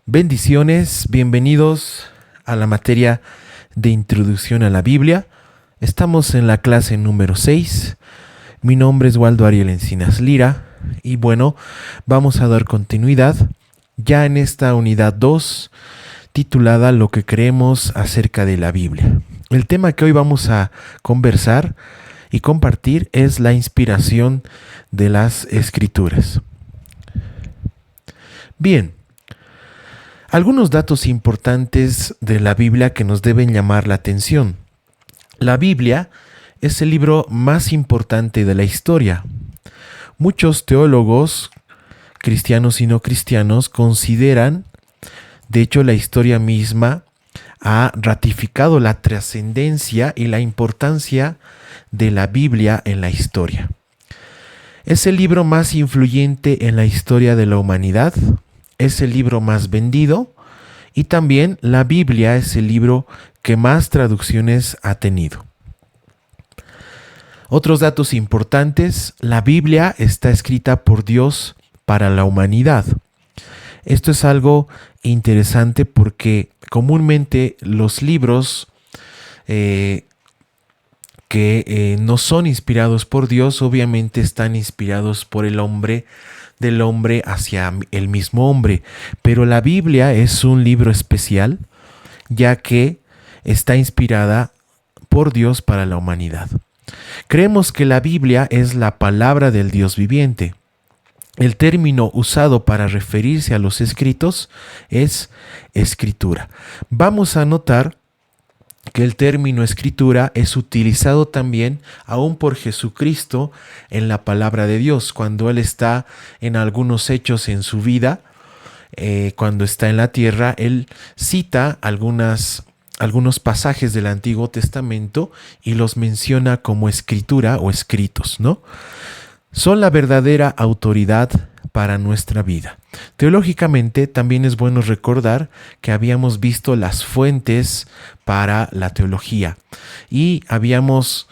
Bendiciones, bienvenidos a la materia de Introducción a la Biblia. Estamos en la clase número 6. Mi nombre es Waldo Ariel Encinas Lira y bueno, vamos a dar continuidad ya en esta unidad 2 titulada Lo que creemos acerca de la Biblia. El tema que hoy vamos a conversar y compartir es la inspiración de las Escrituras. Bien. Algunos datos importantes de la Biblia que nos deben llamar la atención. La Biblia es el libro más importante de la historia. Muchos teólogos, cristianos y no cristianos, consideran, de hecho la historia misma ha ratificado la trascendencia y la importancia de la Biblia en la historia. Es el libro más influyente en la historia de la humanidad. Es el libro más vendido y también la Biblia es el libro que más traducciones ha tenido. Otros datos importantes: la Biblia está escrita por Dios para la humanidad. Esto es algo interesante porque comúnmente los libros que no son inspirados por Dios obviamente están inspirados por el hombre, del hombre hacia el mismo hombre. Pero la Biblia es un libro especial, ya que está inspirada por Dios para la humanidad. Creemos que la Biblia es la palabra del Dios viviente. El término usado para referirse a los escritos es escritura. Vamos a notar que el término escritura es utilizado también aún por Jesucristo en la palabra de Dios, cuando Él está en algunos hechos en su vida, cuando está en la tierra, Él cita algunos pasajes del Antiguo Testamento y los menciona como escritura o escritos, ¿no? Son la verdadera autoridad para nuestra vida. Teológicamente también es bueno recordar que habíamos visto las fuentes para la teología y habíamos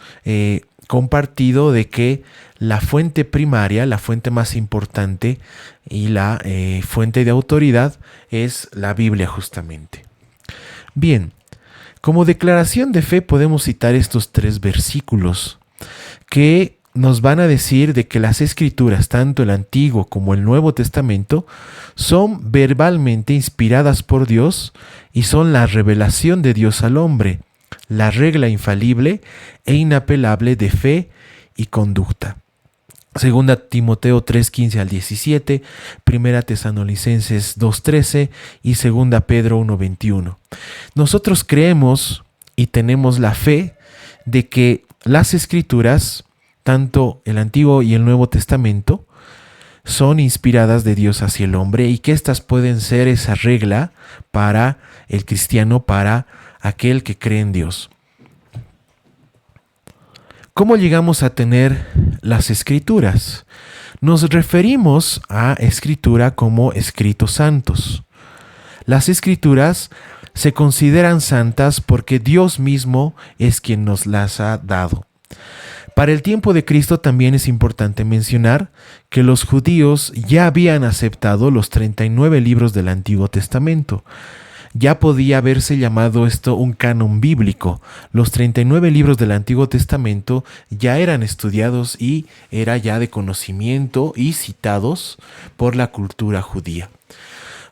compartido de que la fuente primaria, la fuente más importante y la fuente de autoridad es la Biblia justamente. Bien, como declaración de fe podemos citar estos 3 versículos que nos van a decir de que las Escrituras, tanto el Antiguo como el Nuevo Testamento, son verbalmente inspiradas por Dios y son la revelación de Dios al hombre, la regla infalible e inapelable de fe y conducta. Segunda Timoteo 3:15 al 17, Primera Tesalonicenses 2:13 y Segunda Pedro 1:21. Nosotros creemos y tenemos la fe de que las Escrituras, tanto el Antiguo y el Nuevo Testamento, son inspiradas de Dios hacia el hombre y que éstas pueden ser esa regla para el cristiano, para aquel que cree en Dios. ¿Cómo llegamos a tener las Escrituras? Nos referimos a Escritura como escritos santos. Las Escrituras se consideran santas porque Dios mismo es quien nos las ha dado. Para el tiempo de Cristo también es importante mencionar que los judíos ya habían aceptado los 39 libros del Antiguo Testamento. Ya podía haberse llamado esto un canon bíblico. Los 39 libros del Antiguo Testamento ya eran estudiados y era ya de conocimiento y citados por la cultura judía.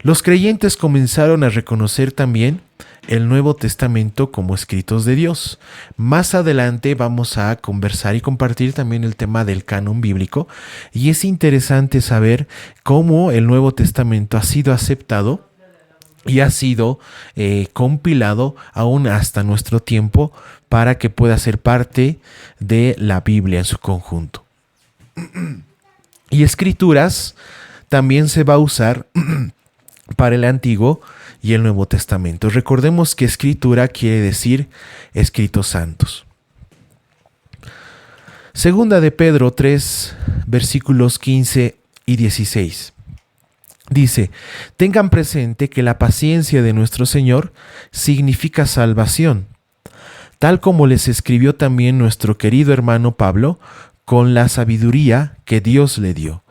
Los creyentes comenzaron a reconocer también el Nuevo Testamento como escritos de Dios. Más adelante vamos a conversar y compartir también el tema del canon bíblico, y es interesante saber cómo el Nuevo Testamento ha sido aceptado y ha sido compilado aún hasta nuestro tiempo para que pueda ser parte de la Biblia en su conjunto. Y escrituras también se va a usar para el Antiguo y el Nuevo Testamento. Recordemos que escritura quiere decir escritos santos. Segunda de Pedro 3, versículos 15 y 16. Dice: tengan presente que la paciencia de nuestro Señor significa salvación, tal como les escribió también nuestro querido hermano Pablo, con la sabiduría que Dios le dio.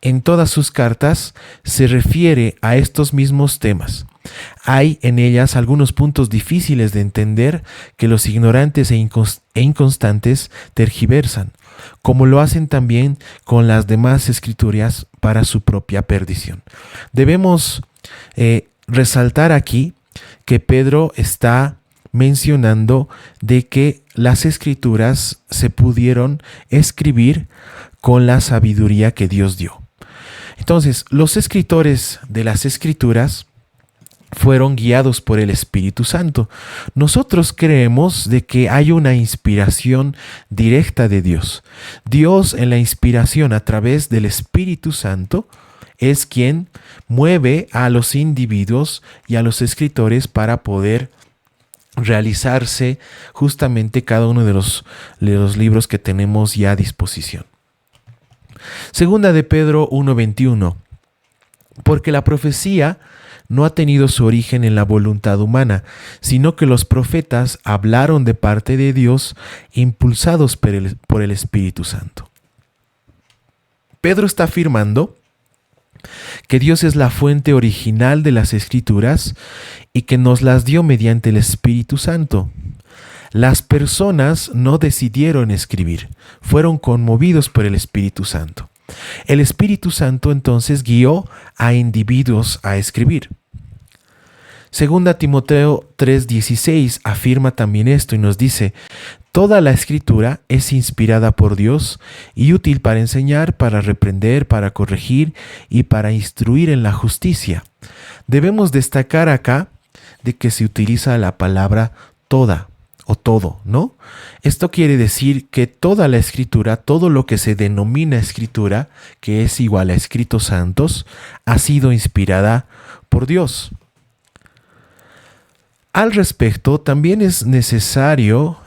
En todas sus cartas se refiere a estos mismos temas. Hay en ellas algunos puntos difíciles de entender que los ignorantes e inconstantes tergiversan, como lo hacen también con las demás escrituras para su propia perdición. Debemos resaltar aquí que Pedro está mencionando de que las escrituras se pudieron escribir con la sabiduría que Dios dio. Entonces, los escritores de las escrituras fueron guiados por el Espíritu Santo. Nosotros creemos de que hay una inspiración directa de Dios. Dios, en la inspiración a través del Espíritu Santo, es quien mueve a los individuos y a los escritores para poder realizarse justamente cada uno de los libros que tenemos ya a disposición. Segunda de Pedro 1:21. Porque la profecía no ha tenido su origen en la voluntad humana, sino que los profetas hablaron de parte de Dios, impulsados por el Espíritu Santo. Pedro está afirmando que Dios es la fuente original de las Escrituras y que nos las dio mediante el Espíritu Santo. Las personas no decidieron escribir, fueron conmovidos por el Espíritu Santo. El Espíritu Santo entonces guió a individuos a escribir. Segunda Timoteo 3:16 afirma también esto y nos dice: toda la escritura es inspirada por Dios y útil para enseñar, para reprender, para corregir y para instruir en la justicia. Debemos destacar acá de que se utiliza la palabra toda o todo, ¿no? Esto quiere decir que toda la escritura, todo lo que se denomina escritura, que es igual a escritos santos, ha sido inspirada por Dios. Al respecto, también es necesario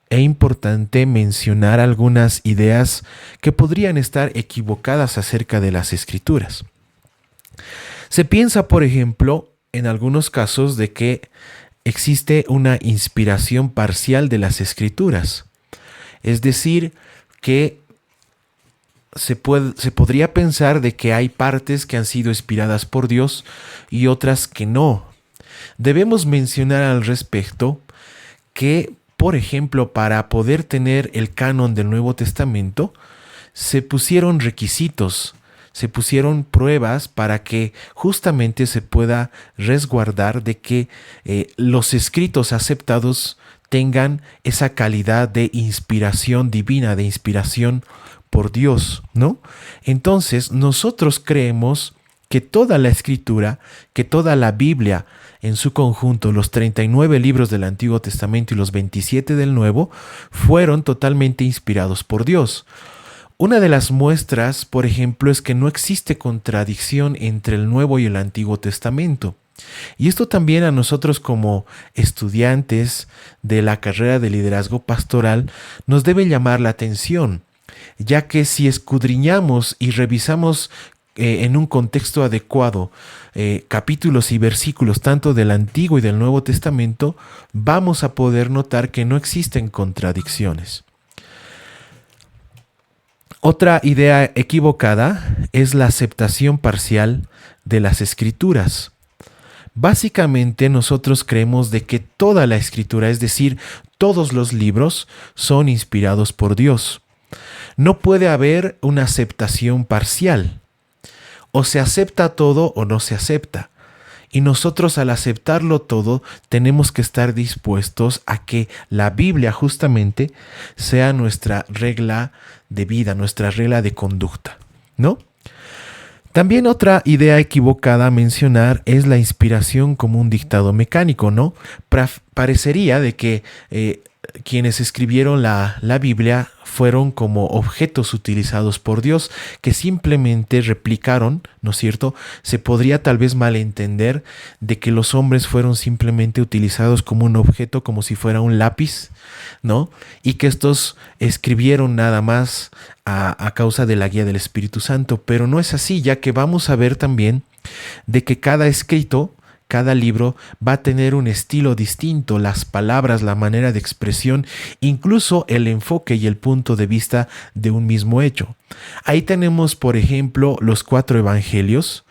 e importante mencionar algunas ideas que podrían estar equivocadas acerca de las escrituras. Se piensa, por ejemplo, en algunos casos de que existe una inspiración parcial de las escrituras. Es decir, que se podría pensar de que hay partes que han sido inspiradas por Dios y otras que no. Debemos mencionar al respecto que, por ejemplo, para poder tener el canon del Nuevo Testamento, se pusieron requisitos, se pusieron pruebas para que justamente se pueda resguardar de que los escritos aceptados tengan esa calidad de inspiración divina, de inspiración por Dios, ¿no? Entonces, nosotros creemos que toda la escritura, que toda la Biblia en su conjunto, los 39 libros del Antiguo Testamento y los 27 del Nuevo, fueron totalmente inspirados por Dios. Una de las muestras, por ejemplo, es que no existe contradicción entre el Nuevo y el Antiguo Testamento. Y esto también a nosotros como estudiantes de la carrera de liderazgo pastoral nos debe llamar la atención, ya que si escudriñamos y revisamos en un contexto adecuado capítulos y versículos tanto del Antiguo y del Nuevo Testamento, vamos a poder notar que no existen contradicciones. Otra idea equivocada es la aceptación parcial de las escrituras. Básicamente nosotros creemos de que toda la escritura, es decir, todos los libros, son inspirados por Dios. No puede haber una aceptación parcial. O se acepta todo o no se acepta. Y nosotros al aceptarlo todo tenemos que estar dispuestos a que la Biblia justamente sea nuestra regla de vida, nuestra regla de conducta, ¿no? También otra idea equivocada a mencionar es la inspiración como un dictado mecánico, ¿no? Parecería de que quienes escribieron la Biblia fueron como objetos utilizados por Dios que simplemente replicaron, ¿no es cierto? Se podría tal vez malentender de que los hombres fueron simplemente utilizados como un objeto, como si fuera un lápiz, ¿no? Y que estos escribieron nada más a causa de la guía del Espíritu Santo, pero no es así, ya que vamos a ver también de que cada escrito, cada libro va a tener un estilo distinto, las palabras, la manera de expresión, incluso el enfoque y el punto de vista de un mismo hecho. Ahí tenemos, por ejemplo, los 4 evangelios.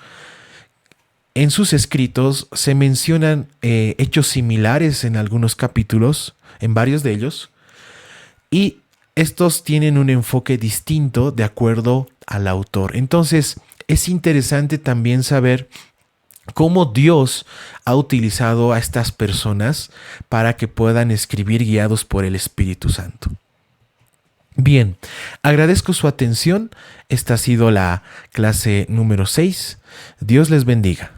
En sus escritos se mencionan hechos similares en algunos capítulos, en varios de ellos, y estos tienen un enfoque distinto de acuerdo al autor. Entonces, es interesante también saber cómo Dios ha utilizado a estas personas para que puedan escribir guiados por el Espíritu Santo. Bien, agradezco su atención. Esta ha sido la clase número 6. Dios les bendiga.